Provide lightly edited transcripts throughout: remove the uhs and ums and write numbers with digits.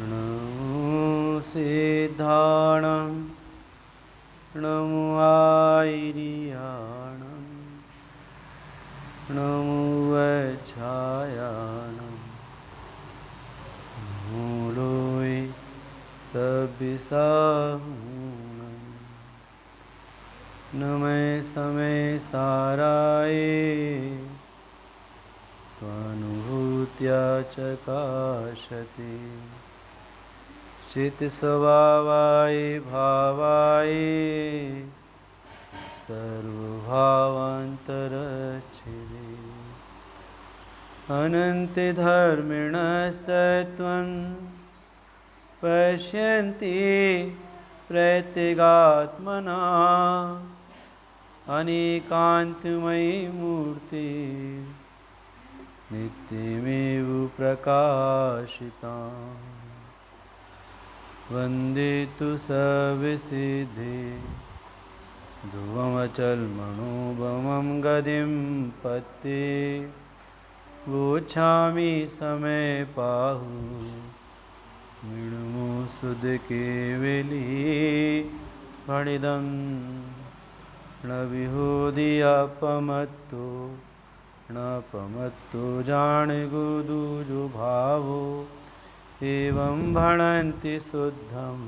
नमो सिद्धाणं नमो आयर्याणं नमो वज्रायाणं नमो लोय सविसाहूणं नमः समय साराय स्वानुभूत्या चकाशते चित्स्वभावाय भावाय सर्वभावान्तरच्छिदे अनन्तधर्मिणस्तत्त्वं पश्यन्ति प्रत्यगात्मना अनेकान्तमयी मूर्ति नित्यमेव प्रकाशिता वन्दे तु सविसिद्धे ध्रुवमचलमणोभमं गतिं पत्ते वोच्छामि समयपाहु मृण्मो सुधकेवली फणिदं न विहोदियापमत्तो न पमत्तो जाणगुदुजो भावो एवं भणन्ति शुद्धं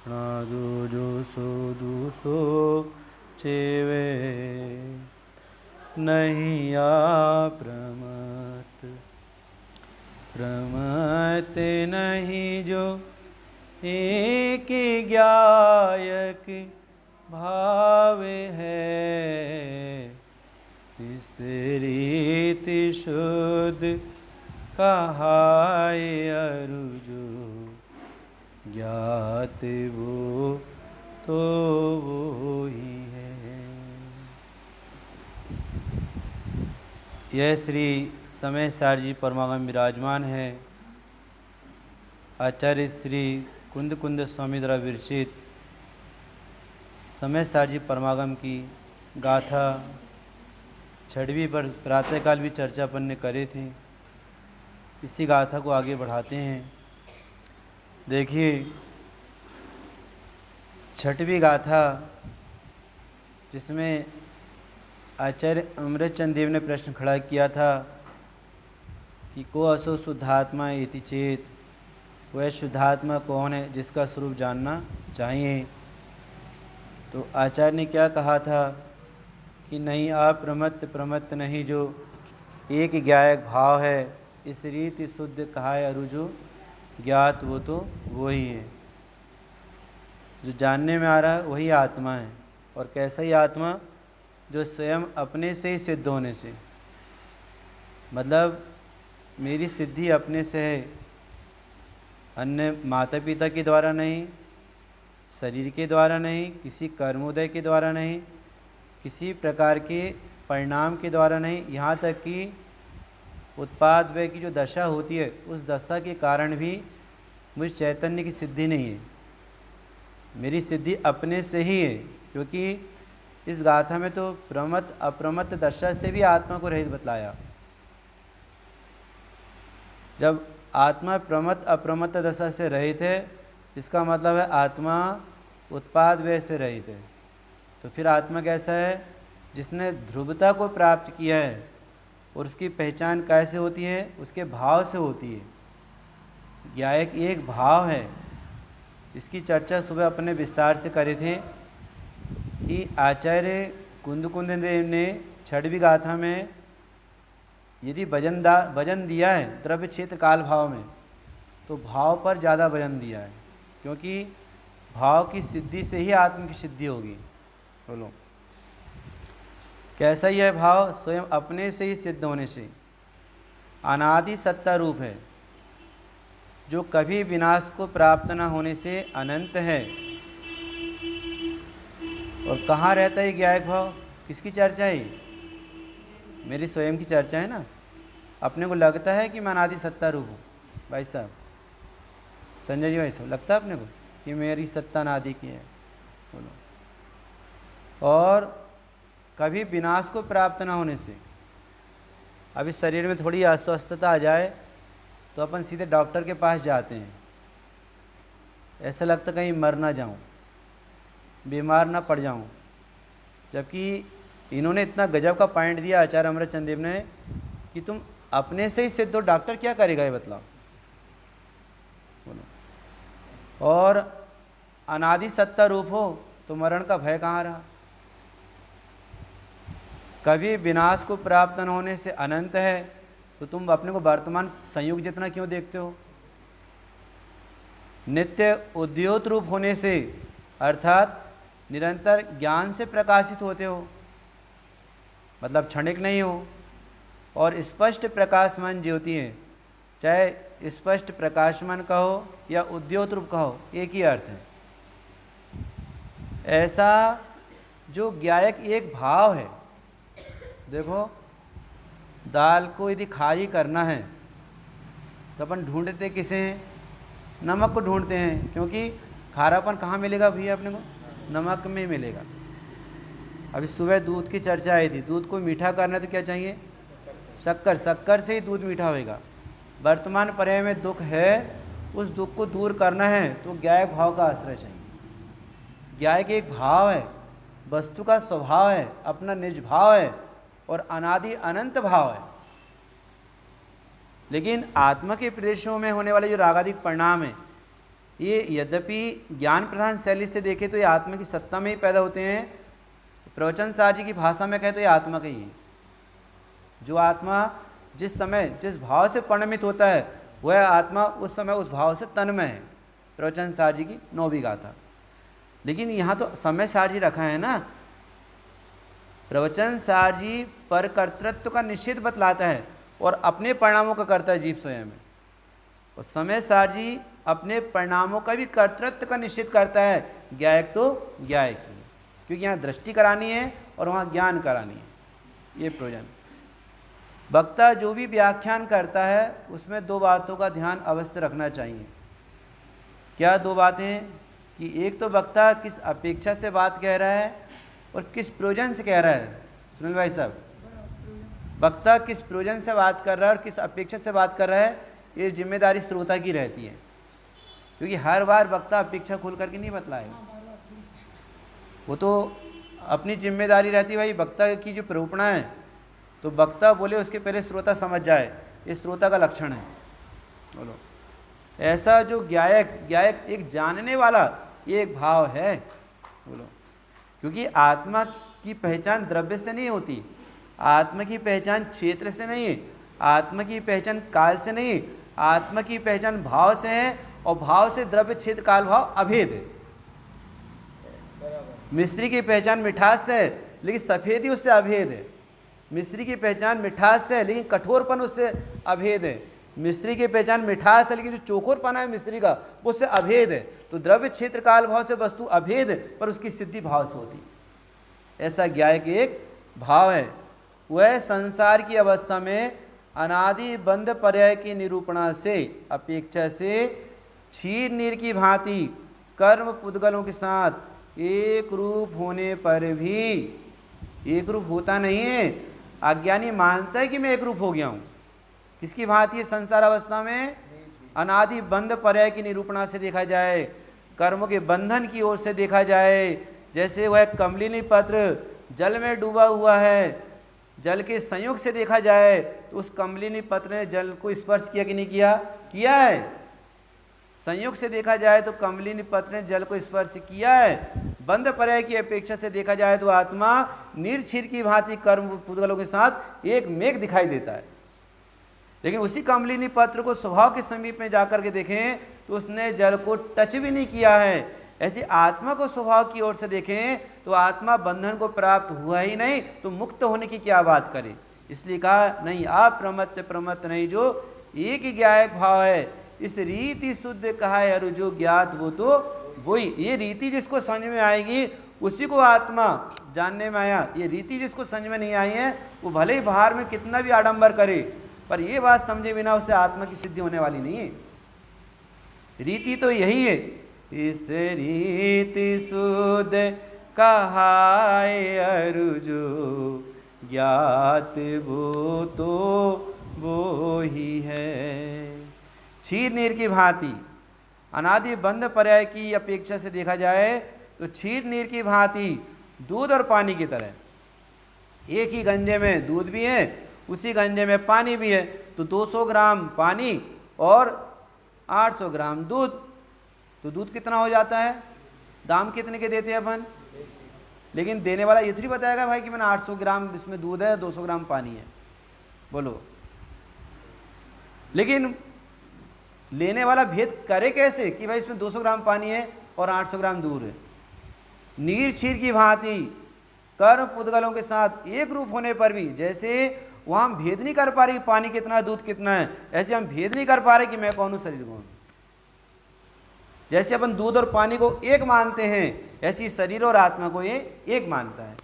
न दुजोसो दुसो चेवे नहीं या प्रमत नहीं जो एक ज्ञायक भाव है इस रीति शुद्ध कहाय अरुजो ज्ञात वो तो वो ही है। यह श्री समय सार जी परमागम विराजमान है। आचार्य श्री कुंद कुंद स्वामी द्वारा विरचित समय सार जी परमागम की गाथा छठवीं पर प्रातःकाल भी चर्चा अपन ने करे थे। इसी गाथा को आगे बढ़ाते हैं। देखिए, छठवीं गाथा जिसमें आचार्य अमृतचंद देव ने प्रश्न खड़ा किया था कि को असो शुद्धात्मा इति चेत, वह शुद्धात्मा कौन है जिसका स्वरूप जानना चाहिए। तो आचार्य ने क्या कहा था कि नहीं प्रमत्त नहीं, जो एक ज्ञायक भाव है इस रीति शुद्ध कहा है अरुजो ज्ञात वो तो वही है। जो जानने में आ रहा है वही आत्मा है। और कैसा ही आत्मा, जो स्वयं अपने से ही सिद्ध होने से, मतलब मेरी सिद्धि अपने से है, अन्य माता पिता के द्वारा नहीं, शरीर के द्वारा नहीं, किसी कर्मोदय के द्वारा नहीं, किसी प्रकार के परिणाम के द्वारा नहीं, यहाँ तक कि उत्पाद व्यय की जो दशा होती है उस दशा के कारण भी मुझ चैतन्य की सिद्धि नहीं है। मेरी सिद्धि अपने से ही है, क्योंकि इस गाथा में तो प्रमत्त अप्रमत्त दशा से भी आत्मा को रहित बतलाया। जब आत्मा प्रमत्त अप्रमत्त दशा से रहित है, इसका मतलब है आत्मा उत्पाद व्यय से रहित है। तो फिर आत्मा कैसा है? जिसने ध्रुवता को प्राप्त किया है। और उसकी पहचान कैसे होती है? उसके भाव से होती है। ज्ञायक एक भाव है। इसकी चर्चा सुबह अपने विस्तार से करे थे कि आचार्य कुंद कुंद देव ने छठवीं गाथा में यदि वजन दिया है द्रव्य क्षेत्र काल भाव में, तो भाव पर ज़्यादा वजन दिया है, क्योंकि भाव की सिद्धि से ही आत्म की सिद्धि होगी। बोलो, कैसा ही है भाव? स्वयं अपने से ही सिद्ध होने से अनादि सत्ता रूप है, जो कभी विनाश को प्राप्त न होने से अनंत है। और कहाँ रहता है ज्ञायक भाव? किसकी चर्चा है? मेरी स्वयं की चर्चा है ना। अपने को लगता है कि मैं अनादि सत्ता रूप हूँ। भाई साहब, संजय जी भाई साहब, लगता है अपने को कि मेरी सत्ता अनादि की है? बोलो। और कभी विनाश को प्राप्त ना होने से, अभी शरीर में थोड़ी अस्वस्थता आ जाए तो अपन सीधे डॉक्टर के पास जाते हैं ऐसा लगता कहीं मर ना जाऊं, बीमार ना पड़ जाऊं। जबकि इन्होंने इतना गजब का पॉइंट दिया आचार्य अमृतचंद देव ने कि तुम अपने से ही सिद्ध हो, डॉक्टर क्या करेगा ये बतलाओ। बोलो, और अनादि सत्ता रूप हो तो मरण का भय कहाँ रहा। कभी विनाश को प्राप्त न होने से अनंत है, तो तुम अपने को वर्तमान संयुग जितना क्यों देखते हो। नित्य उद्योत रूप होने से अर्थात निरंतर ज्ञान से प्रकाशित होते हो, मतलब क्षणिक नहीं हो, और स्पष्ट प्रकाशमान ज्योति है। चाहे स्पष्ट प्रकाशमान कहो या उद्योत रूप कहो, एक ही अर्थ है। ऐसा जो ज्ञायक एक भाव है। देखो, दाल को यदि खारी करना है तो अपन ढूंढते किसे हैं? नमक को ढूंढते हैं, क्योंकि खारापन कहाँ मिलेगा भैया अपने को? नमक में ही मिलेगा। अभी सुबह दूध की चर्चा आई थी, दूध को मीठा करना है तो क्या चाहिए? शक्कर। शक्कर से ही दूध मीठा होएगा। वर्तमान पर्याय में दुख है, उस दुख को दूर करना है तो ज्ञायक भाव का आश्रय चाहिए। ज्ञायक एक भाव है, वस्तु का स्वभाव है, अपना निज भाव है और अनादि अनंत भाव है। लेकिन आत्मा के प्रदेशों में होने वाले जो रागादिक परिणाम है, ये यद्यपि ज्ञान प्रधान शैली से देखें तो ये आत्मा की सत्ता में ही पैदा होते हैं। प्रवचन सार जी की भाषा में कहें तो ये आत्मा का ही है। जो आत्मा जिस समय जिस भाव से परिणमित होता है, वह आत्मा उस समय उस भाव से तन्मय है। प्रवचन सार जी की 9वीं गाथा। लेकिन यहाँ तो समय सार जी रखा है ना। प्रवचन सार जी पर कर्तृत्व का निषेध बतलाता है और अपने परिणामों का करता है जीव स्वयं में। और समय सार जी अपने परिणामों का भी कर्तृत्व का निषेध करता है। ज्ञायक तो ज्ञायक ही है, क्योंकि यहाँ दृष्टि करानी है और वहाँ ज्ञान करानी है। ये प्रयोजन। वक्ता जो भी व्याख्यान करता है उसमें 2 बातों का ध्यान अवश्य रखना चाहिए। क्या 2 बातें? कि एक तो वक्ता किस अपेक्षा से बात कह रहा है और किस प्रयोजन से कह रहा है। सुनील भाई साहब, वक्ता किस प्रयोजन से बात कर रहा है और किस अपेक्षा से बात कर रहा है, ये जिम्मेदारी श्रोता की रहती है। क्योंकि हर बार वक्ता अपेक्षा खोल करके नहीं बतलाएगा। वो तो अपनी जिम्मेदारी रहती है। भाई वक्ता की जो प्रेरणा है तो वक्ता बोले उसके पहले श्रोता समझ जाए, ये श्रोता का लक्षण है। बोलो, ऐसा जो ज्ञायक एक जानने वाला ये एक भाव है। बोलो, क्योंकि आत्मा की पहचान द्रव्य से नहीं होती, आत्मा की पहचान क्षेत्र से नहीं है, आत्मा की पहचान काल से नहीं, आत्मा की पहचान भाव से है। और भाव से द्रव्य क्षेत्र काल भाव अभेद है। मिश्री की पहचान मिठास से है, लेकिन सफेदी उससे अभेद है। मिश्री की पहचान मिठास से है, लेकिन कठोरपन उससे अभेद है। मिश्री की पहचान मिठास है, लेकिन जो चोखोरपन है मिश्री का वो उससे अभेद है। तो द्रव्य क्षेत्र काल भाव से वस्तु अभेद है, पर उसकी सिद्धि भाव से होती है। ऐसा ज्ञायक एक भाव है। वह संसार की अवस्था में अनादि बंध पर्याय की निरूपणा से अपेक्षा से क्षीर नीर की भांति कर्म पुद्गलों के साथ एक रूप होने पर भी एक रूप होता नहीं है। अज्ञानी मानता है कि मैं एक रूप हो गया हूँ। किसकी भांति? संसार अवस्था में अनादि बंध पर्याय की निरूपणा से देखा जाए, कर्मों के बंधन की ओर से देखा जाए। जैसे वह कमलिनी पत्र जल में डूबा हुआ है, जल के संयोग से देखा जाए तो उस कमलिनी पत्र ने जल को स्पर्श किया कि नहीं किया? किया है। संयोग से देखा जाए तो कमलिनी पत्र ने जल को स्पर्श किया है। बंध पर्याय की अपेक्षा से देखा जाए तो आत्मा निर्क्षीर की भांति कर्म पुद्गलों के साथ एक मेघ दिखाई देता है। लेकिन उसी कमलिनी पत्र को स्वभाव के समीप में जाकर के देखें तो उसने जल को टच भी नहीं किया है। ऐसी आत्मा को स्वभाव की ओर से देखें तो आत्मा बंधन को प्राप्त हुआ ही नहीं, तो मुक्त होने की क्या बात करें। इसलिए कहा नहीं अप्रमत्त प्रमत्त नहीं, जो एक ही ज्ञायक भाव है। इस रीति शुद्ध कहा है अरु जो ज्ञात वो तो वही। ये रीति जिसको समझ में आएगी उसी को आत्मा जानने में आया। ये रीति जिसको समझ में नहीं आई है वो भले ही बाहर में कितना भी आडंबर करे, पर ये बात समझे बिना उसे आत्मा की सिद्धि होने वाली नहीं है। रीति तो यही है। इस रीति शुद्ध कहा है अरु जो ज्ञात वो तो वो ही है। क्षीर नीर की भांति अनादि बंध पर्याय की अपेक्षा से देखा जाए तो क्षीर नीर की भांति दूध और पानी की तरह, एक ही गंजे में दूध भी है, उसी गंजे में पानी भी है, तो 200 ग्राम पानी और 800 ग्राम दूध, तो दूध कितना हो जाता है? दाम कितने के देते हैं अपन? लेकिन देने वाला ये थोड़ी बताएगा भाई कि मैंने 800 ग्राम इसमें दूध है, 200 ग्राम पानी है, बोलो। लेकिन लेने वाला भेद करे कैसे कि भाई इसमें 200 ग्राम पानी है और 800 ग्राम दूध है? नीर क्षीर की भांति कर्म पुद्गलों के साथ एक रूप होने पर भी, जैसे वहाँ हम भेद नहीं कर पा रहे कि पानी कितना दूध कितना है, ऐसे हम भेद नहीं कर पा रहे कि मैं कौन हूँ, शरीर कौन हूँ। जैसे अपन दूध और पानी को एक मानते हैं, ऐसी शरीर और आत्मा को ये एक मानता है।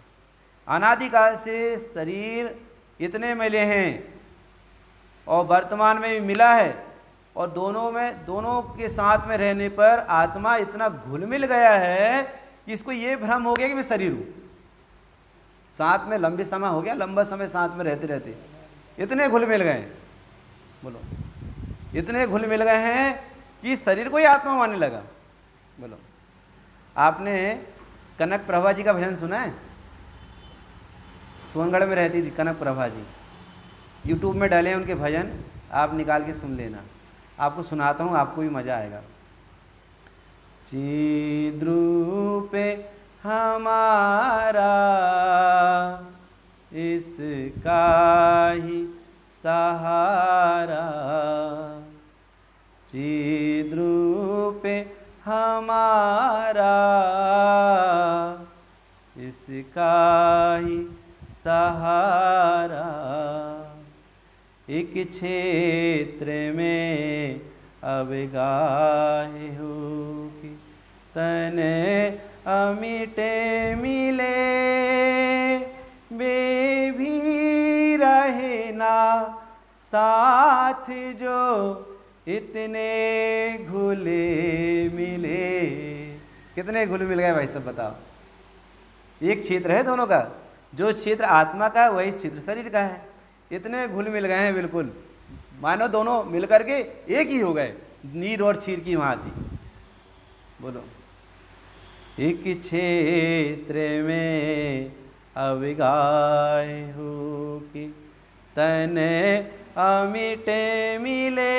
अनादिकाल से शरीर इतने मिले हैं और वर्तमान में भी मिला है, और दोनों के साथ में रहने पर आत्मा इतना घुल मिल गया है कि इसको ये भ्रम हो गया कि मैं शरीर हूँ। साथ में लंबे समय हो गया, लंबा समय साथ में रहते रहते इतने घुल मिल गए, बोलो, इतने घुल मिल गए हैं कि शरीर को ही आत्मा मानने लगा। बोलो, आपने कनक प्रभा जी का भजन सुना है? सोनगढ़ में रहती थी कनक प्रभा जी, यूट्यूब में डाले हैं उनके भजन, आप निकाल के सुन लेना। आपको सुनाता हूँ, आपको भी मज़ा आएगा। चिद्रूपे हमारा इसका ही सहारा, चिद्रूपे हमारा इसका ही सहारा, एक क्षेत्र में अब गाहे हो कि तने अमिटे मिले, वे भी रहे ना साथ जो इतने घुले मिले। कितने घुल मिल गए भाई सब बताओ? एक क्षेत्र है दोनों का, जो क्षेत्र आत्मा का है वही क्षेत्र शरीर का है। इतने घुल मिल गए हैं, बिल्कुल मानो दोनों मिलकर के एक ही हो गए, नीर और क्षीर की भांति। बोलो, एक क्षेत्र में अब गाए हो कि तने अमिटे मिले,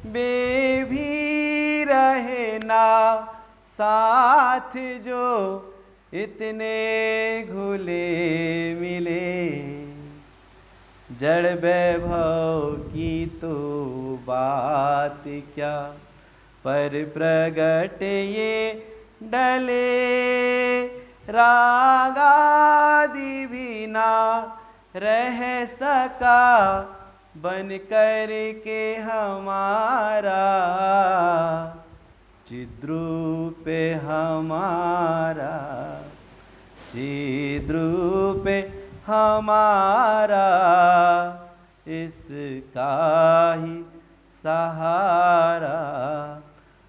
वे भी रहे ना साथ जो इतने घुले मिले। जड़ वैभव की तो बात क्या, पर प्रगट ये डले, रागादि भी ना रह सका बन कर के हमारा, चिद्रूप हमारा, चिद्रूप हमारा इसका ही सहारा।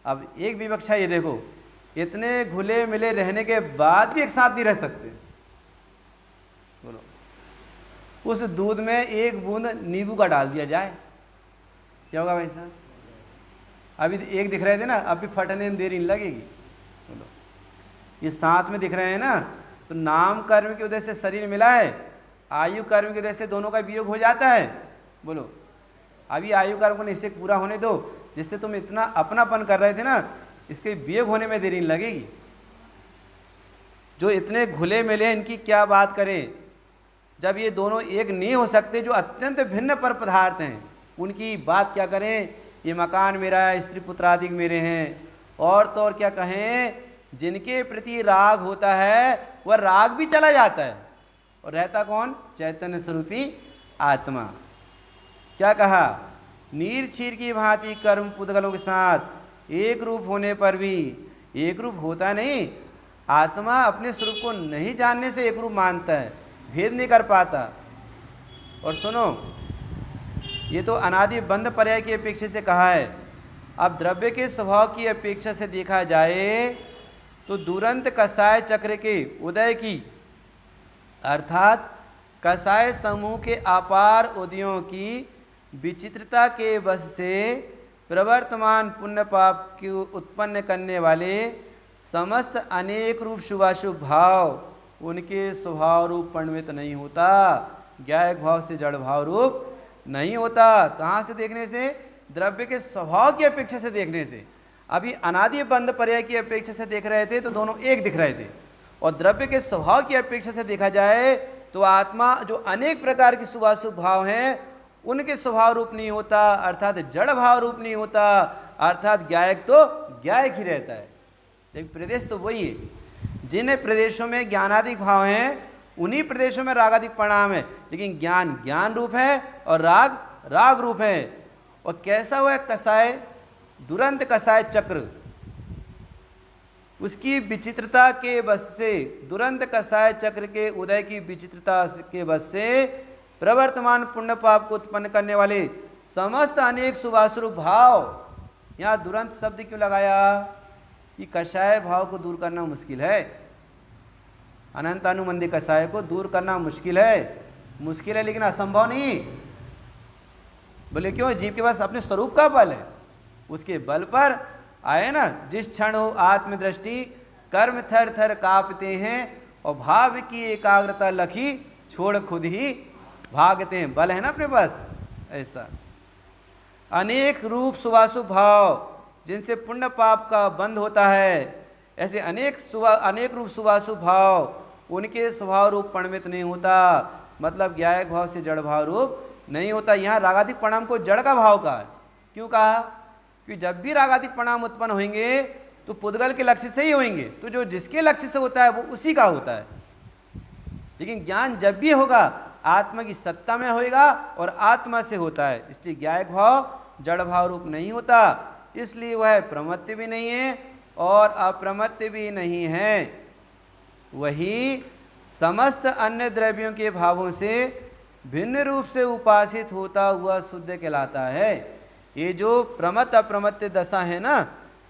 अब एक विवक्षा ये देखो, इतने घुले मिले रहने के बाद भी एक साथ नहीं रह सकते। बोलो, उस दूध में एक बूंद नींबू का डाल दिया जाए, क्या होगा भाई साहब? अभी एक दिख रहे थे ना, अब भी फटने में देरी नहीं लगेगी। बोलो, ये साथ में दिख रहे हैं ना, तो नाम कर्म की वजह से शरीर मिला है, आयु कर्म की वजह से दोनों का वियोग हो जाता है। बोलो, अभी आयु कर्म को निश्चय पूरा होने दो, जिससे तुम इतना अपनापन कर रहे थे ना, इसके वियोग होने में देरी नहीं लगेगी। जो इतने घुले मिले हैं, इनकी क्या बात करें? जब ये दोनों एक नहीं हो सकते, जो अत्यंत भिन्न पर पदार्थ हैं, उनकी बात क्या करें? ये मकान मेरा है, स्त्री पुत्र आदि मेरे हैं, और तो और क्या कहें, जिनके प्रति राग होता है वह राग भी चला जाता है, और रहता कौन? चैतन्य स्वरूपी आत्मा। क्या कहा? नीर क्षीर की भांति कर्म पुद्गलों के साथ एक रूप होने पर भी एक रूप होता नहीं। आत्मा अपने स्वरूप को नहीं जानने से एक रूप मानता है, भेद नहीं कर पाता। और सुनो, ये तो अनादि बंध पर्याय की अपेक्षा से कहा है। अब द्रव्य के स्वभाव की अपेक्षा से देखा जाए तो दुरंत कसाय चक्र के उदय की, अर्थात कसाय समूह के अपार उदयों की विचित्रता के वश से प्रवर्तमान पुण्य पाप की उत्पन्न करने वाले समस्त अनेक रूप शुभाशुभ भाव उनके स्वभाव रूप परिणमित नहीं होता, ज्ञायक भाव से जड़ भाव रूप नहीं होता। कहाँ से देखने से? द्रव्य के स्वभाव की अपेक्षा से देखने से। अभी अनादि बंध पर्याय की अपेक्षा से देख रहे थे तो दोनों एक दिख रहे थे, और द्रव्य के स्वभाव की अपेक्षा से देखा जाए तो आत्मा जो अनेक प्रकार के शुभाशुभ भाव हैं उनके स्वभाव रूप नहीं होता, अर्थात जड़ भाव रूप नहीं होता, अर्थात ज्ञायक तो ज्ञायक ही रहता है। लेकिन प्रदेश तो वही है, जिन प्रदेशों में ज्ञानादिक भाव हैं उन्हीं प्रदेशों में रागादिक परिणाम है, लेकिन ज्ञान ज्ञान रूप है और राग राग रूप है। और कैसा हुआ कसाय, दुरंत कसाय चक्र, उसकी विचित्रता के बस से, दुरंत कसाय चक्र के उदय की विचित्रता के बस से प्रवर्तमान पुण्य पाप को उत्पन्न करने वाले समस्त अनेक शुभाशुभ भाव, यहाँ दुरंत शब्द क्यों लगाया? कि कषाय भाव को दूर करना मुश्किल है, अनंतानुबंधी कषाय को दूर करना मुश्किल है लेकिन असंभव नहीं। बोले क्यों? जीव के पास अपने स्वरूप का बल है, उसके बल पर आए ना। जिस क्षण हो आत्मदृष्टि कर्म थर थर कांपते हैं और भाव की एकाग्रता लखी छोड़ खुद ही भागते हैं। बल है ना अपने पास ऐसा। अनेक रूप शुभाशुभ भाव जिनसे पुण्य पाप का बंध होता है, ऐसे अनेक रूप शुभाशुभ भाव उनके स्वभाव रूप परिणमित नहीं होता, मतलब ज्ञायक भाव से जड़ भाव रूप नहीं होता। यहाँ रागादिक परिणाम को जड़ का भाव कहा। क्यों कहा? कि जब भी रागादिक परिणाम उत्पन्न होंगे तो पुद्गल के लक्ष्य से ही होंगे, तो जो जिसके लक्ष्य से होता है वो उसी का होता है। लेकिन ज्ञान जब भी होगा आत्मा की सत्ता में होएगा और आत्मा से होता है, इसलिए ज्ञायक भाव जड़ भाव रूप नहीं होता, इसलिए वह प्रमत्त भी नहीं है और अप्रमत्त भी नहीं है। वही समस्त अन्य द्रव्यों के भावों से भिन्न रूप से उपासित होता हुआ शुद्ध कहलाता है। ये जो प्रमत्त अप्रमत्त दशा है ना,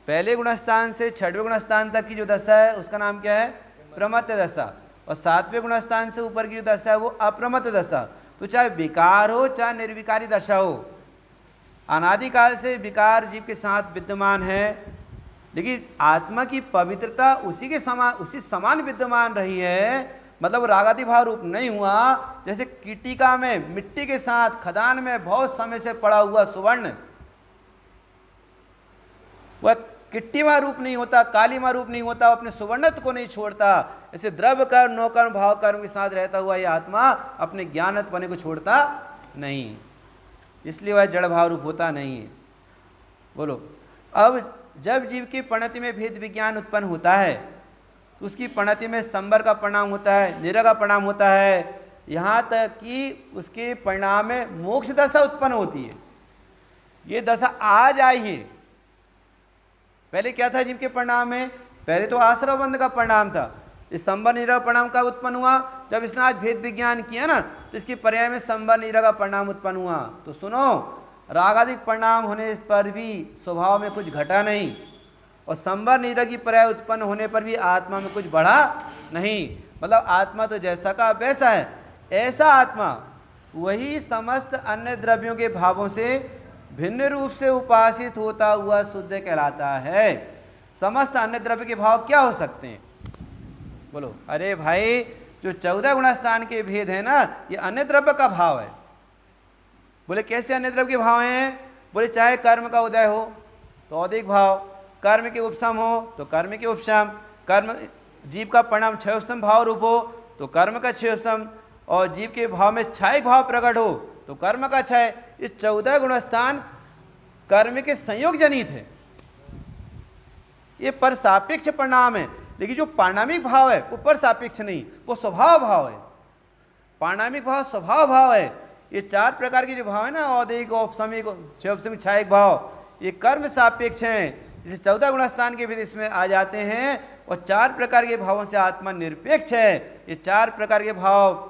पहले गुणस्थान से छठवें गुणस्थान तक की जो दशा है उसका नाम क्या है? प्रमत्त दशा। और सातवें गुणस्थान से ऊपर की जो दशा है वो अप्रमत्त दशा। तो चाहे विकार हो चाहे निर्विकारी दशा हो, अनादिकाल से विकार जीव के साथ विद्यमान है, लेकिन आत्मा की पवित्रता उसी समान विद्यमान रही है। मतलब रागादि भाव रूप नहीं हुआ। जैसे कीटिका में मिट्टी के साथ खदान में बहुत समय से पड़ा हुआ सुवर्ण, वह किट्टीमा रूप नहीं होता, कालीमा रूप नहीं होता, अपने सुवर्णत्व को नहीं छोड़ता। ऐसे द्रव्य कर्म नौकर्म भाव कर्म के साथ रहता हुआ यह आत्मा अपने ज्ञानत्व पने को छोड़ता नहीं, इसलिए वह जड़ भाव रूप होता नहीं है। बोलो, अब जब जीव की परिणति में भेद विज्ञान उत्पन्न होता है तो उसकी परिणति में संबर का परिणाम होता है, निरय का परिणाम होता है, यहाँ तक कि उसके परिणाम में मोक्ष दशा उत्पन्न होती है। ये दशा आज आई है। पहले क्या था जीव के परिणाम में? पहले तो आश्रव बंध का परिणाम था। इस संबर निरय परिणाम का उत्पन्न हुआ जब इसने आज भेद विज्ञान किया ना, तो इसकी पर्याय में संबर निरय का परिणाम उत्पन्न हुआ। तो सुनो, रागादिक परिणाम होने पर भी स्वभाव में कुछ घटा नहीं, और संबर निरय की पर्याय उत्पन्न होने पर भी आत्मा में कुछ बढ़ा नहीं। मतलब आत्मा तो जैसा का वैसा है। ऐसा आत्मा वही समस्त अन्य द्रव्यों के भावों से भिन्न रूप से उपासित होता हुआ शुद्ध कहलाता है। समस्त अन्य द्रव्य के भाव क्या हो सकते हैं? बोलो। अरे भाई, जो 14 गुणस्थान के भेद है ना, ये अन्य द्रव्य का भाव है। बोले कैसे अन्य द्रव्य के भाव हैं? बोले चाहे कर्म का उदय हो तो औदिक भाव, कर्म के उपशम हो तो कर्म के उपशम, कर्म जीव का परिणाम क्षय उपशम भाव रूप हो तो कर्म का क्षय उपशम, और जीव के भाव में क्षय भाव प्रकट हो तो कर्म का क्षय। इस 14 गुणस्थान कर्म के संयोग जनित है, ये पर सापेक्ष परिणाम है। लेकिन जो पारणामिक भाव है वो पर सापेक्ष नहीं, वो स्वभाव भाव है। पारणामिक भाव स्वभाव भाव है। ये 4 प्रकार के जो भाव है ना, औदिक औपसमिक क्षयोपसमिक क्षयिक भाव, ये कर्म सापेक्ष हैं। जैसे 14 गुणस्थान के भी इसमें आ जाते हैं, और 4 प्रकार के भावों से आत्मा निरपेक्ष है। ये 4 प्रकार के भाव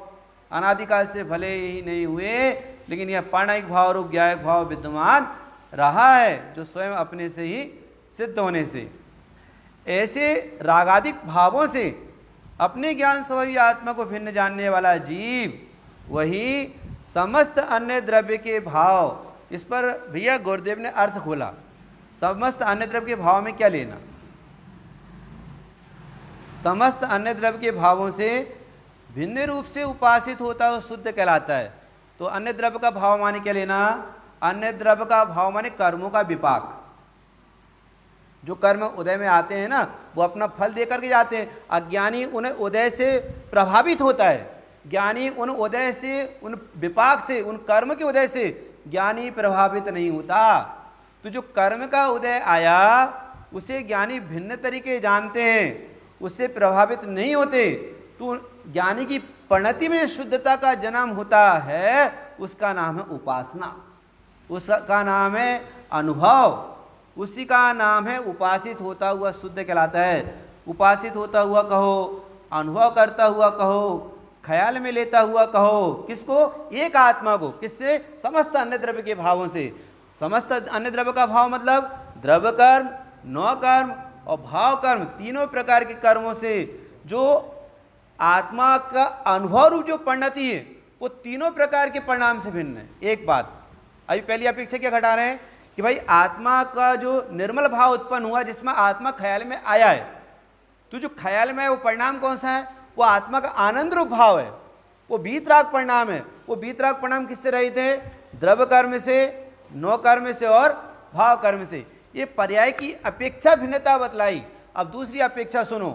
अनादिकाल से भले ही नहीं हुए, लेकिन यह पारणामिक भाव रूप ज्ञायक भाव विद्यमान रहा है, जो स्वयं अपने से ही सिद्ध होने से। ऐसे रागादिक भावों से अपने ज्ञान स्वभावी आत्मा को भिन्न जानने वाला जीव वही समस्त अन्य द्रव्य के भाव इस पर भैया गुरुदेव ने अर्थ खोला, समस्त अन्य द्रव्य के भाव में क्या लेना। समस्त अन्य द्रव्य के भावों से भिन्न रूप से उपासित होता है वो शुद्ध कहलाता है। तो अन्य द्रव्य का भाव माने क्या लेना, अन्य द्रव्य का भाव माने कर्मों का विपाक। जो कर्म उदय में आते हैं ना, वो अपना फल दे करके जाते हैं। अज्ञानी उन उदय से प्रभावित होता है, ज्ञानी उन उदय से, उन विपाक से, उन कर्म के उदय से ज्ञानी प्रभावित नहीं होता। तो जो कर्म का उदय आया उसे ज्ञानी भिन्न तरीके जानते हैं, उससे प्रभावित नहीं होते। तो ज्ञानी की परिणति में शुद्धता का जन्म होता है, उसका नाम है उपासना, उसका नाम है अनुभव, उसी का नाम है उपासित होता हुआ शुद्ध कहलाता है। उपासित होता हुआ कहो, अनुभव करता हुआ कहो, ख्याल में लेता हुआ कहो, किसको, एक आत्मा को। किससे, समस्त अन्य द्रव्य के भावों से। समस्त अन्य द्रव्य का भाव मतलब द्रव्य कर्म, नौ कर्म और भाव कर्म, तीनों प्रकार के कर्मों से जो आत्मा का अनुभव रूप जो परिणति है वो तीनों प्रकार के परिणाम से भिन्न है। एक बात अभी पहली अपेक्षा क्या घटा रहे हैं कि भाई आत्मा का जो निर्मल भाव उत्पन्न हुआ जिसमें आत्मा ख्याल में आया है, तो जो ख्याल में है वो परिणाम कौन सा है, वो आत्मा का आनंद रूप भाव है, वो बीतराग परिणाम है। वो बीतराग परिणाम किससे रहित है, द्रव्य कर्म से, नौ कर्म से और भाव कर्म से। ये पर्याय की अपेक्षा भिन्नता बतलाई। अब दूसरी अपेक्षा सुनो,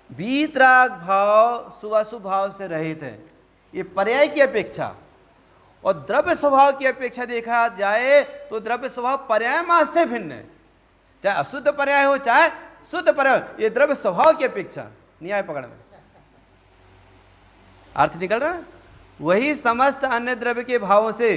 बीतराग भाव शुभाशुभ भाव से रहित है, ये पर्याय की अपेक्षा। और द्रव्य स्वभाव की अपेक्षा देखा जाए तो द्रव्य स्वभाव पर्याय मास से भिन्न है, चाहे अशुद्ध पर्याय हो चाहे शुद्ध पर्याय। ये द्रव्य स्वभाव की अपेक्षा, न्याय पकड़ में अर्थ निकल रहा है। वही समस्त अन्य द्रव्य के भावों से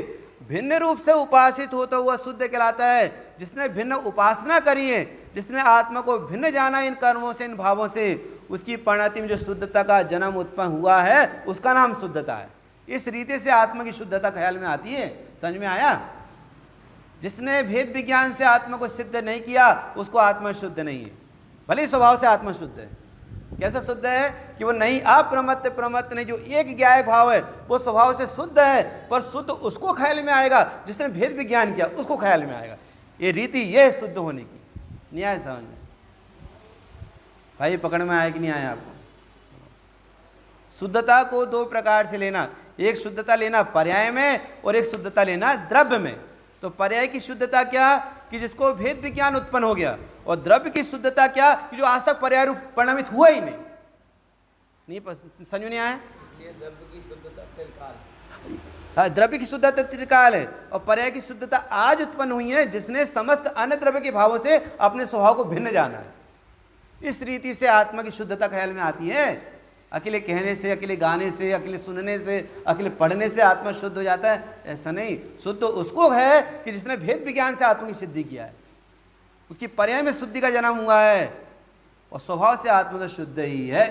भिन्न रूप से उपासित होता हुआ शुद्ध कहलाता है। जिसने भिन्न उपासना करी है, जिसने आत्मा को भिन्न जाना इन कर्मों से, इन भावों से, उसकी परिणति में जो शुद्धता का जन्म उत्पन्न हुआ है उसका नाम शुद्धता है। इस रीति से आत्मा की शुद्धता ख्याल में आती है। समझ में आया। जिसने भेद विज्ञान से आत्मा को सिद्ध नहीं किया उसको आत्मा शुद्ध नहीं है, भले ही स्वभाव से आत्मा शुद्ध है। कैसा शुद्ध है कि वो नहीं अप्रमत्त प्रमत्त नहीं, जो एक ज्ञायक भाव है वो स्वभाव से शुद्ध है, पर शुद्ध उसको ख्याल में आएगा जिसने भेद विज्ञान किया, उसको ख्याल में आएगा। ये रीति ये है शुद्ध होने की। न्याय समझ में भाई, पकड़ में आया कि नहीं आया आपको। शुद्धता को दो प्रकार से लेना, एक शुद्धता लेना पर्याय में और एक शुद्धता लेना द्रव्य में। तो पर्याय की शुद्धता क्या कि जिसको भेद विज्ञान उत्पन्न हो गया, और द्रव्य की शुद्धता क्या कि जो आज तक पर्याय रूप परिणमित हुआ ही नहीं समझ नहीं आया। द्रव्य की शुद्धता त्रिकाल, द्रव्य की शुद्धता त्रिकाल है, और पर्याय की शुद्धता आज उत्पन्न हुई है जिसने समस्त अन्य द्रव्य के भावों से अपने स्वभाव को भिन्न जाना है। इस रीति से आत्मा की शुद्धता ख्याल में आती है। अकेले कहने से, अकेले गाने से, अकेले सुनने से, अकेले पढ़ने से आत्मा शुद्ध हो जाता है, ऐसा नहीं। शुद्ध उसको है कि जिसने भेद विज्ञान से आत्मा की सिद्धि किया है, उसकी पर्याय में शुद्धि का जन्म हुआ है, और स्वभाव से आत्मा तो शुद्ध ही है।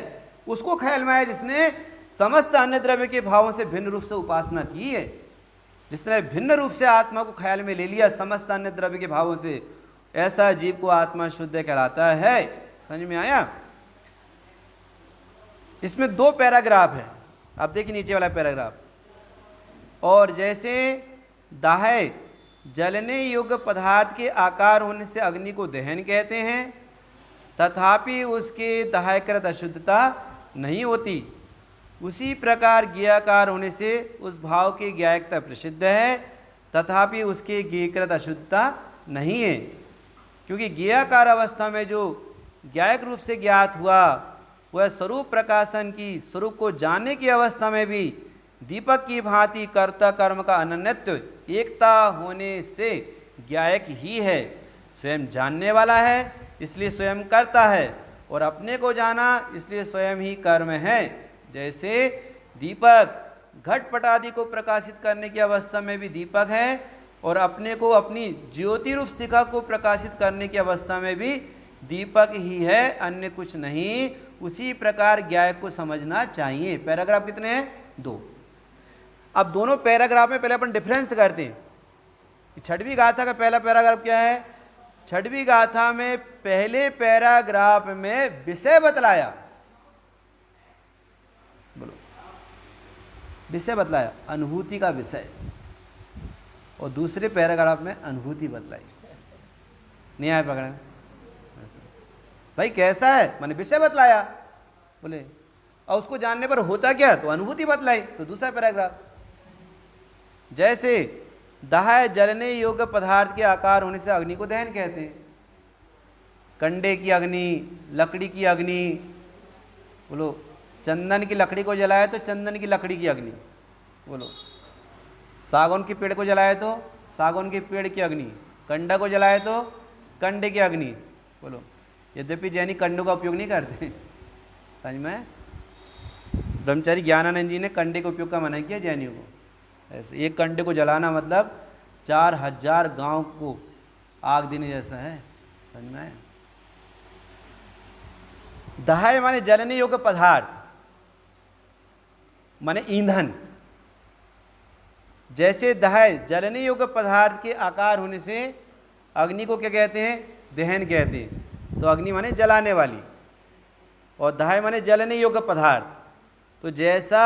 उसको ख्याल में आया जिसने समस्त अन्य द्रव्य के भावों से भिन्न रूप से उपासना की है, जिसने भिन्न रूप से आत्मा को ख्याल में ले लिया समस्त अन्य द्रव्य के भावों से, ऐसा जीव को आत्मा शुद्ध कहलाता है। समझ में आया। इसमें दो पैराग्राफ है, आप देखिए नीचे वाला पैराग्राफ। और जैसे दाहे जलने योग्य पदार्थ के आकार होने से अग्नि को दहन कहते हैं, तथापि उसके दाहकृत अशुद्धता नहीं होती, उसी प्रकार ज्ञाकार होने से उस भाव की ज्ञायकता प्रसिद्ध है, तथापि उसके ज्ञकृत अशुद्धता नहीं है। क्योंकि ज्ञाकार अवस्था में जो ज्ञायक रूप से ज्ञात हुआ वह स्वरूप प्रकाशन की, स्वरूप को जानने की अवस्था में भी दीपक की भांति कर्ता कर्म का अनन्यत्व एकता होने से ज्ञायक ही है। स्वयं जानने वाला है इसलिए स्वयं करता है, और अपने को जाना इसलिए स्वयं ही कर्म है। जैसे दीपक घटपट आदि को प्रकाशित करने की अवस्था में भी दीपक है, और अपने को अपनी ज्योति रूप शिखा को प्रकाशित करने की अवस्था में भी दीपक ही है, अन्य कुछ नहीं। उसी प्रकार ज्ञायक को समझना चाहिए। पैराग्राफ कितने हैं? दो। अब दोनों पैराग्राफ में पहले अपन डिफरेंस करते हैं कि छठवीं गाथा का पहला पैराग्राफ क्या है। छठवीं गाथा में पहले पैराग्राफ में विषय बतलाया, बोलो विषय बतलाया, अनुभूति का विषय। और दूसरे पैराग्राफ में अनुभूति बतलाई। नहीं आया पकड़ में? भाई कैसा है, मैंने विषय बतलाया, बोले और उसको जानने पर होता क्या, तो अनुभूति बतलाई। तो दूसरा पैराग्राफ, जैसे दहाय जलने योग्य पदार्थ के आकार होने से अग्नि को दहन कहते हैं। कंडे की अग्नि, लकड़ी की अग्नि, बोलो चंदन की लकड़ी को जलाए तो चंदन की लकड़ी की अग्नि, बोलो सागौन के पेड़ को जलाए तो सागौन के पेड़ की अग्नि, कंडा को जलाए तो कंडे की अग्नि, बोलो। यद्यपि जैनी कंडों का उपयोग नहीं करते, समझ में? ब्रह्मचारी ज्ञानानंद जी ने कंडे के उपयोग का मना किया जैनियों को। ऐसे एक कंडे को जलाना मतलब 4000 गांव को आग देने जैसा है, समझ में? दहाय माने जलने योग्य पदार्थ, माने ईंधन। जैसे दहाय जलने योग्य पदार्थ के आकार होने से अग्नि को क्या कहते हैं, दहन कहते हैं। तो अग्नि माने जलाने वाली, और दहाय माने जलने योग्य पदार्थ। तो जैसा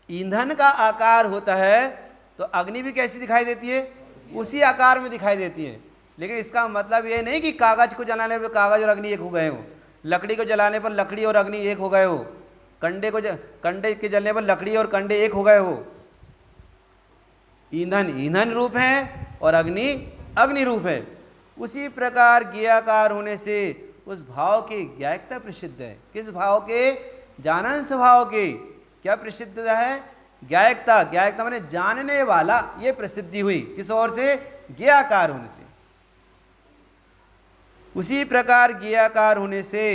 ईंधन का आकार होता है तो अग्नि भी कैसी दिखाई देती है, उसी आकार में दिखाई देती है। लेकिन इसका मतलब ये नहीं कि कागज को जलाने पर कागज और अग्नि एक हो गए हो, लकड़ी को जलाने पर लकड़ी और अग्नि एक हो गए हो, कंडे के जलने पर लकड़ी और कंडे एक हो गए हो। ईंधन ईंधन रूप है और अग्नि अग्नि रूप है। उसी प्रकार ज्ञेयाकार होने से उस भाव की ज्ञायकता प्रसिद्ध है। किस भाव के? जानन स्वभाव के क्या प्रसिद्ध है? ज्ञायकता। ज्ञायकता माने जानने वाला, ये प्रसिद्धि हुई किस ओर से? ज्ञेयाकार होने से। उसी प्रकार ज्ञेयाकार होने से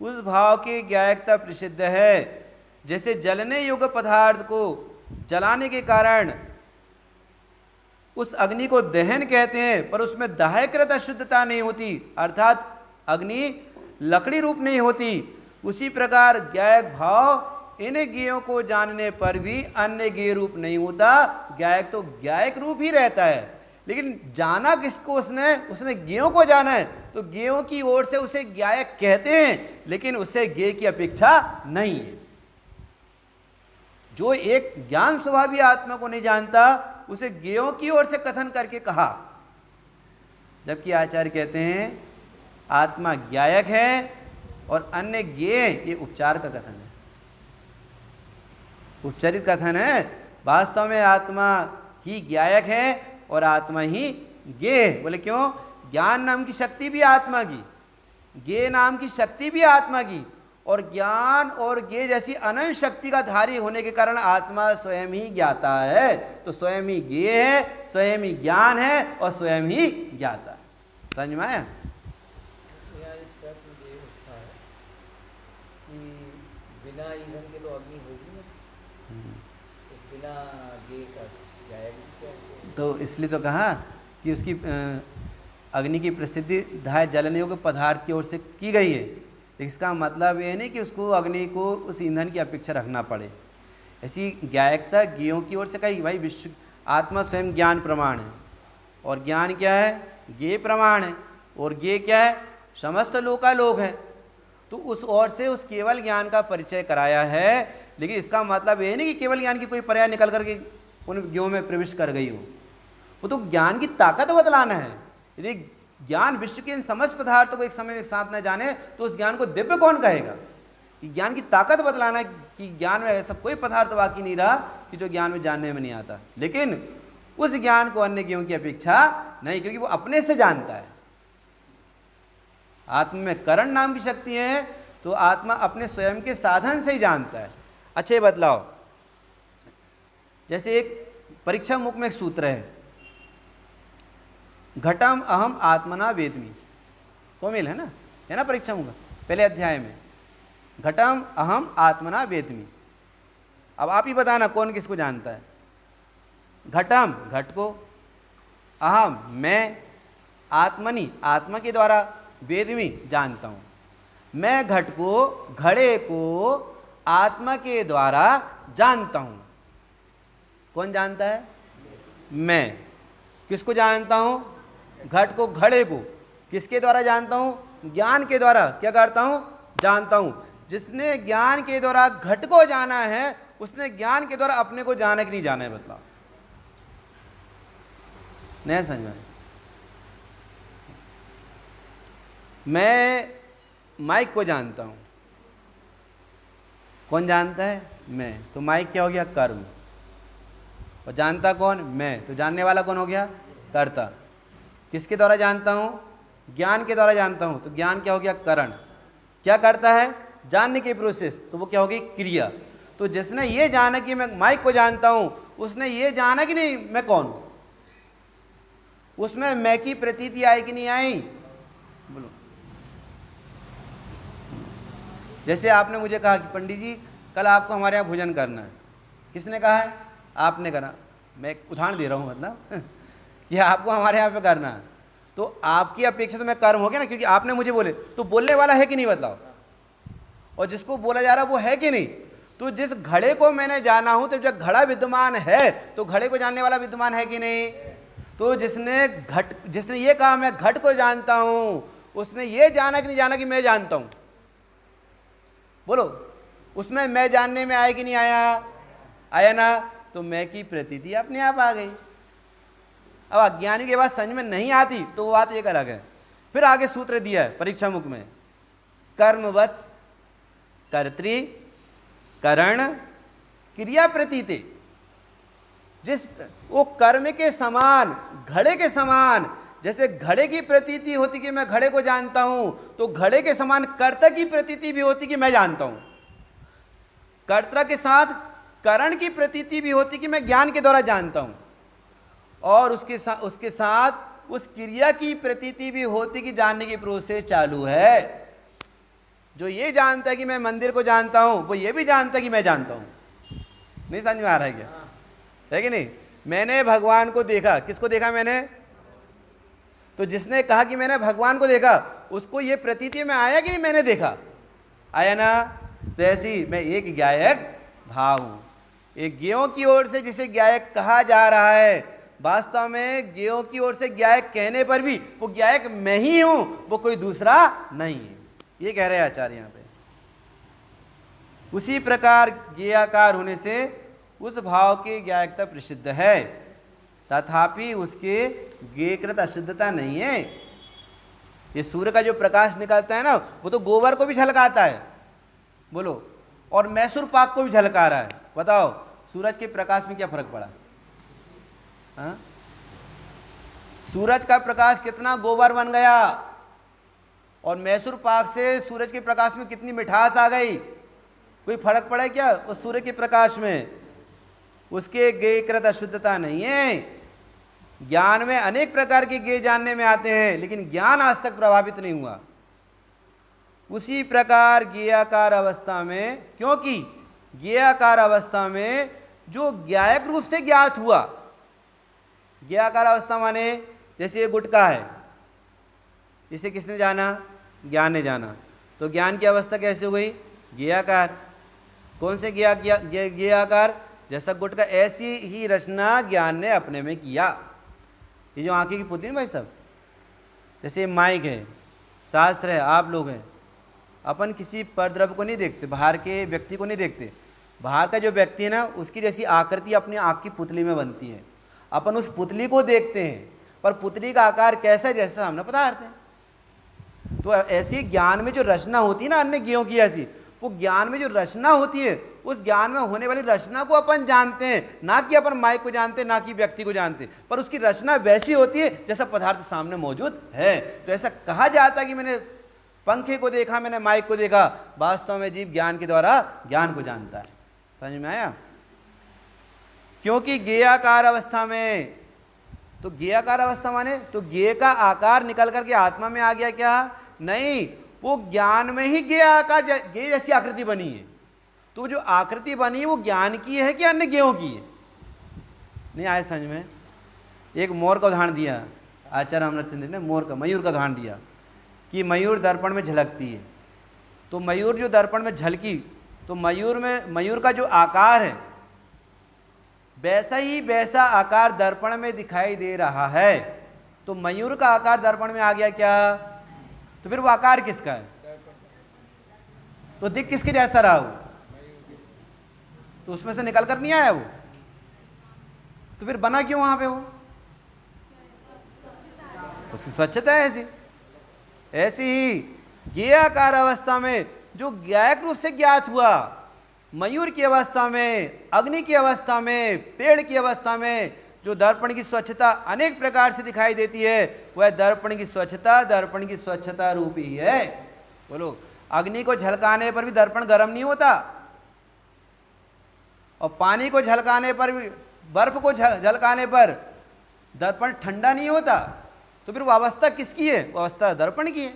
उस भाव की ज्ञायकता प्रसिद्ध है। जैसे जलने योग्य पदार्थ को जलाने के कारण उस अग्नि को दहन कहते हैं, पर उसमें दाहकृत अशुद्धता नहीं होती, अर्थात अग्नि लकड़ी रूप नहीं होती। उसी प्रकार ज्ञायक भाव इन ज्ञेयों को जानने पर भी अन्य ज्ञेय रूप नहीं होता। ज्ञायक तो ज्ञायक रूप ही रहता है, लेकिन जाना किसको? उसने ज्ञेयों को जाना है, तो ज्ञेयों की ओर से उसे ज्ञायक कहते हैं, लेकिन उससे ज्ञेय की अपेक्षा नहीं है। जो एक ज्ञान स्वभावी आत्मा को नहीं जानता, उसे ज्ञेयों की ओर से कथन करके कहा। जबकि आचार्य कहते हैं आत्मा ज्ञायक है और अन्य ज्ञेय, ये उपचार का कथन है, उपचारित कथन है। वास्तव में आत्मा ही ज्ञायक है और आत्मा ही ज्ञेय। बोले क्यों? ज्ञान नाम की शक्ति भी आत्मा की, ज्ञेय नाम की शक्ति भी आत्मा की, और ज्ञान और ज्ञेय जैसी अनंत शक्ति का धारी होने के कारण आत्मा स्वयं ही ज्ञाता है। तो स्वयं ही ज्ञेय है, स्वयं ही ज्ञान है और स्वयं ही ज्ञाता है। समझ में आया? यहाँ एक प्रश्न ये उठता है कि बिना ईंधन के तो अग्नि होगी ना, तो बिना ज्ञेय का जाएगी कैसे? तो इसलिए तो कहा कि उसकी अग्नि की प्रसिद्धि दाह्य जलने योग्य पदार्थ की ओर से की गई है। इसका मतलब ये नहीं कि उसको अग्नि को उस ईंधन की अपेक्षा रखना पड़े। ऐसी ज्ञायकता ज्ञेयों की ओर से कही। भाई विश्व आत्मा स्वयं ज्ञान प्रमाण है, और ज्ञान क्या है? ज्ञेय प्रमाण है, और ज्ञेय क्या है? समस्त लोकालोक है। तो उस ओर से उस केवल ज्ञान का परिचय कराया है। लेकिन इसका मतलब ये नहीं कि केवल ज्ञान की कोई पर्याय निकल करके उन ज्ञों में प्रविष्ट कर गई हो। वो तो ज्ञान की ताकत बतलाना है। यदि ज्ञान विश्व के इन समस्त पदार्थों को एक समय में एक साथ न जाने तो उस ज्ञान को दिव्य कौन कहेगा? ज्ञान की ताकत बतलाना है कि ज्ञान में ऐसा कोई पदार्थ बाकी नहीं रहा कि जो ज्ञान में जानने में नहीं आता। लेकिन उस ज्ञान को अन्य ज्ञों की अपेक्षा नहीं, क्योंकि वो अपने से जानता है। आत्मा में करण नाम की शक्ति है, तो आत्मा अपने स्वयं के साधन से ही जानता है। अच्छे बतलाओ, जैसे एक परीक्षा मुख में एक सूत्र है, घटम अहम आत्मना वेदमी। सोमिल है ना परीक्षा मुख पहले अध्याय में, घटम अहम आत्मना वेदमी। अब आप ही बताना कौन किसको जानता है। घटम घट को, अहम मैं, आत्मनि आत्मा के द्वारा, वेदमी जानता हूँ। मैं घट को, घड़े को आत्मा के द्वारा जानता हूँ। कौन जानता है? मैं। किसको जानता हूँ? घट को, घड़े को। किसके द्वारा जानता हूँ? ज्ञान के द्वारा। क्या करता हूँ? जानता हूँ। जिसने ज्ञान के द्वारा घट को जाना है, उसने ज्ञान के द्वारा अपने को जाना कि नहीं जाना है? बतलाओ। नहीं समझ में? मैं माइक को जानता हूँ, कौन जानता है? मैं। तो माइक क्या हो गया? कर्म। और जानता कौन? मैं। तो जानने वाला कौन हो गया? कर्ता। किसके द्वारा जानता हूँ? ज्ञान के द्वारा जानता हूँ। तो ज्ञान क्या हो गया? करण। क्या करता है? जानने की प्रोसेस। तो वो क्या होगी? क्रिया। तो जिसने ये जाना कि मैं माइक को जानता हूँ, उसने ये जाना कि नहीं मैं कौन हूँ, उसमें मैं की प्रतीति आई कि नहीं आई? बोलो। जैसे आपने मुझे कहा कि पंडित जी कल आपको हमारे यहाँ भोजन करना है। किसने कहा है? आपने कहा। मैं उदाहरण दे रहा हूँ, मतलब कि आपको हमारे यहाँ पे करना है। तो आपकी अपेक्षा तो मैं कर्म हो गया ना, क्योंकि आपने मुझे बोले। तो बोलने वाला है कि नहीं बताओ? और जिसको बोला जा रहा है वो है कि नहीं? तो जिस घड़े को मैंने जाना हूं, तो जब घड़ा विद्यमान है तो घड़े को जानने वाला विद्यमान है कि नहीं? तो जिसने ये कहा मैं घट को जानता हूं, उसने ये जाना कि नहीं जाना कि मैं जानता हूं? बोलो। उसमें मैं जानने में आया कि नहीं आया? आया ना। तो मैं की प्रतीति अपने आप आ गई। अब अज्ञानी के बात समझ में नहीं आती तो वो बात एक अलग है। फिर आगे सूत्र दिया है परीक्षा मुख में, कर्मवत कर्तृ करण क्रिया प्रतीति। जिस वो कर्म के समान, घड़े के समान, जैसे घड़े की प्रतीति होती कि मैं घड़े को जानता हूं, तो घड़े के समान कर्ता की प्रतीति भी होती कि मैं जानता हूं। कर्ता के साथ करण की प्रतीति भी होती कि मैं ज्ञान के द्वारा जानता हूं। और उसके साथ उस क्रिया की प्रतीति भी होती कि जानने की प्रोसेस चालू है। जो ये जानता है कि मैं मंदिर को जानता हूं, वो ये भी जानता है कि मैं जानता हूं। नहीं समझ में आ रहा है क्या? है कि नहीं? मैंने भगवान को देखा। किसको देखा मैंने? तो जिसने कहा कि मैंने भगवान को देखा, उसको ये प्रतीति में आया कि नहीं मैंने देखा? आया ना। तो ऐसी मैं एक ज्ञायक भाव हूं, एक ज्ञों की ओर से जिसे ज्ञायक कहा जा रहा है। वास्तव में ज्ञों की ओर से ज्ञायक कहने पर भी वो ज्ञायक मैं ही हूं, वो कोई दूसरा नहीं है। ये कह रहे हैं आचार्य यहां पे। उसी प्रकार ज्ञेयाकार होने से उस भाव की ज्ञायकता प्रसिद्ध है, तथापि उसके ज्ञेयकृत अशुद्धता नहीं है। ये सूर्य का जो प्रकाश निकलता है ना, वो तो गोबर को भी झलकाता है। बोलो। और मैसूर पाक को भी झलका रहा है। बताओ सूरज के प्रकाश में क्या फर्क पड़ा? हाँ? सूरज का प्रकाश कितना गोबर बन गया, और मैसूर पाक से सूरज के प्रकाश में कितनी मिठास आ गई। कोई फर्क पड़ा क्या उस सूर्य के प्रकाश में? उसके ज्ञेयकृत अशुद्धता नहीं है। ज्ञान में अनेक प्रकार के ज्ञेय जानने में आते हैं, लेकिन ज्ञान आज तक प्रभावित नहीं हुआ। उसी प्रकार ज्ञेयाकार अवस्था में, क्योंकि ज्ञेयाकार अवस्था में जो ज्ञायक रूप से ज्ञात हुआ, ज्ञेयाकार अवस्था माने जैसे ये गुटका है, इसे किसने जाना? ज्ञान ने जाना। तो ज्ञान की अवस्था कैसे हो गई? ज्ञेयाकार। कौन से ज्ञेयाकार? जैसा गुटका, ऐसी ही रचना ज्ञान ने अपने में किया। ये जो आंखें की पुतली है भाई साहब, जैसे माइक है, शास्त्र है, आप लोग हैं, अपन किसी परद्रव्य को नहीं देखते, बाहर के व्यक्ति को नहीं देखते। बाहर का जो व्यक्ति है ना, उसकी जैसी आकृति अपनी आँख की पुतली में बनती है। अपन उस पुतली को देखते हैं, पर पुतली का आकार कैसा है? जैसा सामने पदार्थ है। तो ऐसी ज्ञान में जो रचना होती है ना, अन्य ज्ञों की ऐसी, वो ज्ञान में जो रचना होती है, उस ज्ञान में होने वाली रचना को अपन जानते हैं, ना कि अपन माइक को जानते, ना कि व्यक्ति को जानते, पर उसकी रचना वैसी होती है जैसा पदार्थ सामने मौजूद है। तो ऐसा कहा जाता है कि मैंने पंखे को देखा, मैंने माइक को देखा। वास्तव में जीव ज्ञान के द्वारा ज्ञान को जानता है। समझ में आया? क्योंकि ज्ञेयाकार अवस्था में, तो ज्ञेयाकार अवस्था माने तो ज्ञेय का आकार निकल करके आत्मा में आ गया क्या? नहीं, वो ज्ञान में ही ज्ञेय आकार, ज्ञेय जैसी आकृति बनी है। तो जो आकृति बनी है वो ज्ञान की है कि अन्य ज्ञेयों की है? नहीं आए समझ में? एक मोर का उदाहरण दिया आचार्य रामचंद्र ने, मोर का, मयूर का उदाहरण दिया कि मयूर दर्पण में झलकती है। तो मयूर जो दर्पण में झलकी, तो मयूर का जो आकार है वैसा आकार दर्पण में दिखाई दे रहा है। तो मयूर का आकार दर्पण में आ गया क्या? तो फिर वो आकार किसका है? तो दिख किसके जैसा रहा वो? तो उसमें से निकल कर नहीं आया वो, तो फिर बना क्यों वहां पे वो? उसकी स्वच्छता है ऐसी। ऐसी ही ज्ञेयाकार अवस्था में जो ज्ञायक रूप से ज्ञात हुआ, मयूर की अवस्था में, अग्नि की अवस्था में, पेड़ की अवस्था में जो दर्पण की स्वच्छता अनेक प्रकार से दिखाई देती है, वह दर्पण की स्वच्छता रूप ही है। बोलो, अग्नि को झलकाने पर भी दर्पण गर्म नहीं होता, और पानी को झलकाने पर भी, बर्फ को झलकाने पर दर्पण ठंडा नहीं होता। तो फिर वो अवस्था किसकी है? वो अवस्था दर्पण की है।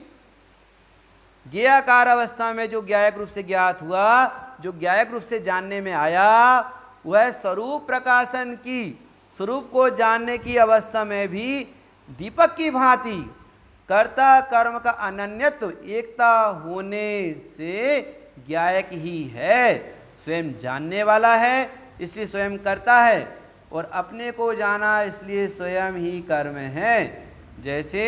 ज्ञेयाकार अवस्था में जो ज्ञायक रूप से ज्ञात हुआ, जो ज्ञायक रूप से जानने में आया, वह स्वरूप प्रकाशन की, स्वरूप को जानने की अवस्था में भी दीपक की भांति कर्ता कर्म का अनन्यत्व एकता होने से ज्ञायक ही है। स्वयं जानने वाला है इसलिए स्वयं करता है, और अपने को जाना इसलिए स्वयं ही कर्म है। जैसे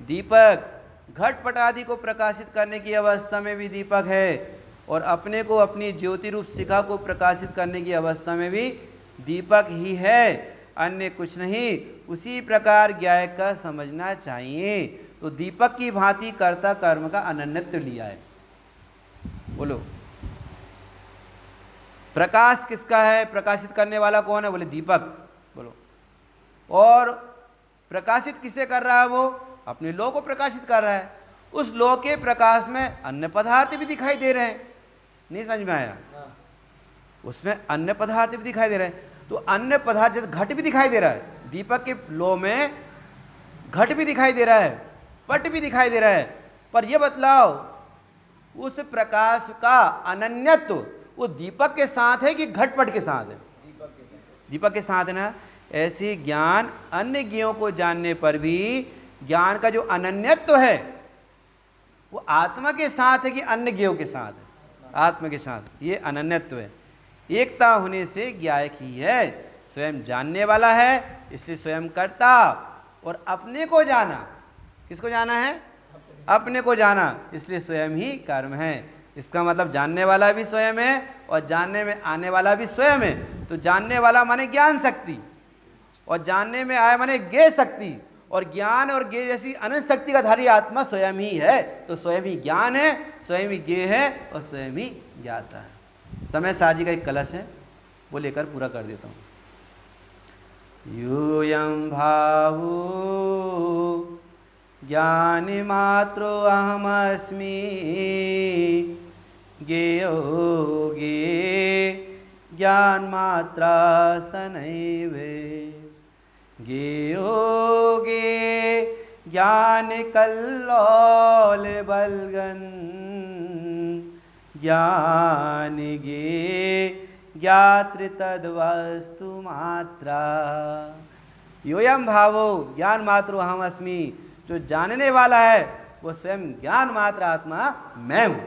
दीपक घटपट आदि को प्रकाशित करने की अवस्था में भी दीपक है, और अपने को अपनी ज्योति रूप शिखा को प्रकाशित करने की अवस्था में भी दीपक ही है, अन्य कुछ नहीं। उसी प्रकार ज्ञायक का समझना चाहिए। तो दीपक की भांति कर्ता कर्म का अनन्यत्व लिया है। बोलो, प्रकाश किसका है? प्रकाशित करने वाला कौन है? बोले दीपक। बोलो, और प्रकाशित किसे कर रहा है? वो अपने लौ को प्रकाशित कर रहा है। उस लौ के प्रकाश में अन्य पदार्थ भी दिखाई दे रहे हैं। नहीं समझ में आया? उसमें अन्य पदार्थ भी दिखाई दे रहे हैं। तो अन्य पदार्थ जैसे घट भी दिखाई दे रहा है, दीपक के लौ में घट भी दिखाई दे रहा है, पट भी दिखाई दे रहा है। पर यह बतलाओ, उस प्रकाश का अनन्यत्व वो दीपक के साथ है कि घटपट के साथ है? दीपक के साथ है ना। ऐसी ज्ञान अन्य ज्ञों को जानने पर भी ज्ञान का जो अनन्यत्व है वो आत्मा के साथ है कि अन्य ज्ञों के साथ है? आत्मा के साथ। ये अनन्यत्व है। एकता होने से ज्ञायक ही है। स्वयं जानने वाला है इसलिए स्वयं करता, और अपने को जाना, किसको जाना है? अपने को जाना, इसलिए स्वयं ही कर्म है। इसका मतलब जानने वाला भी स्वयं है और जानने में आने वाला भी स्वयं है। तो जानने वाला माने ज्ञान शक्ति, और जानने में आया माने ज्ञेय शक्ति, और ज्ञान और ज्ञेय जैसी अनंत शक्ति का धारी आत्मा स्वयं ही है। तो स्वयं ही ज्ञान है, स्वयं ही ज्ञेय है, और स्वयं ही ज्ञाता है। समय सार जी का एक कलश है, वो लेकर पूरा कर देता हूँ। यूयं भावो ज्ञानी मात्रो अहमस्मि, ज्ञेयो ज्ञेय ज्ञान मात्रा सनैवे, ज्ञेयो ज्ञेय ज्ञान कल्लोल बलगन, ज्ञान ज्ञेय ज्ञात्र तद्वस्तु मात्रा। योयम भावो ज्ञान मात्रो अहम अस्मि, जो जानने वाला है वो स्वयं ज्ञान मात्र आत्मा मैं हूँ,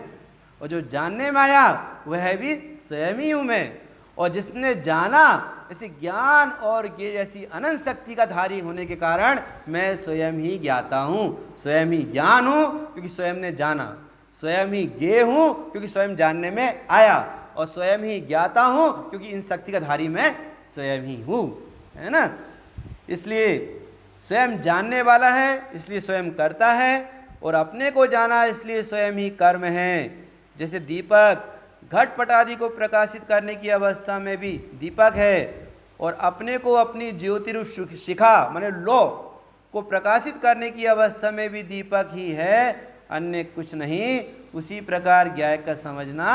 और जो जानने में आया वह भी स्वयं ही हूँ मैं। और जिसने जाना, ऐसे ज्ञान और ज्ञेय जैसी अनंत शक्ति का धारी होने के कारण मैं स्वयं ही ज्ञाता हूँ, स्वयं ही ज्ञान हूँ क्योंकि स्वयं ने जाना, स्वयं ही ज्ञेय हूँ क्योंकि स्वयं जानने में आया, और स्वयं ही ज्ञाता हूँ क्योंकि इन शक्ति का धारी मैं स्वयं ही हूँ, है ना। इसलिए स्वयं जानने वाला है इसलिए स्वयं करता है, और अपने को जाना इसलिए स्वयं ही कर्म है। जैसे दीपक घटपट आदि को प्रकाशित करने की अवस्था में भी दीपक है, और अपने को अपनी ज्योति रूप शिखा माने लो को प्रकाशित करने की अवस्था में भी दीपक ही है, अन्य कुछ नहीं। उसी प्रकार ज्ञायक का समझना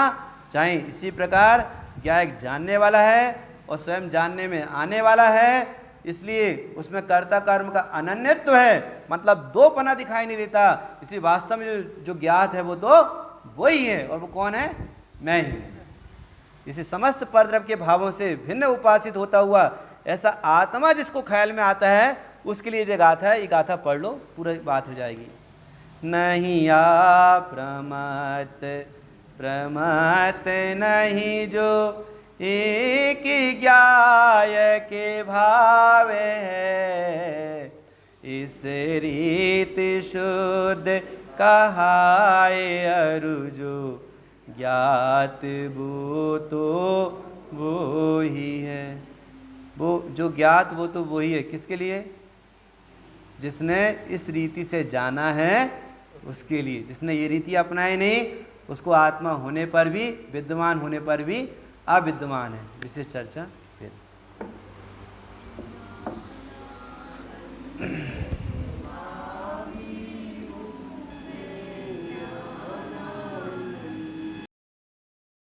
चाहिए। इसी प्रकार ज्ञायक जानने वाला है और स्वयं जानने में आने वाला है, इसलिए उसमें कर्ता कर्म का अनन्यत्व है, मतलब दो पना दिखाई नहीं देता। इसी वास्तव में जो ज्ञात है वो तो वही है, और वो कौन है? मैं ही हूँ। इसी समस्त परद्रव्य के भावों से भिन्न उपासित होता हुआ ऐसा आत्मा जिसको ख्याल में आता है, उसके लिए जो गाथा है, ये गाथा पढ़ लो, पूरी बात हो जाएगी। नहीं आ प्रमत प्रमत नहीं जो एक ज्ञाय के भावे है, इस रीत शुद्ध कहाए अरु जो ज्ञात वो तो वो ही है। वो जो ज्ञात वो तो वही है, किसके लिए? जिसने इस रीति से जाना है उसके लिए। जिसने ये रीति अपनाई नहीं, उसको आत्मा होने पर भी, विद्यमान होने पर भी अविद्यमान है। विशेष चर्चा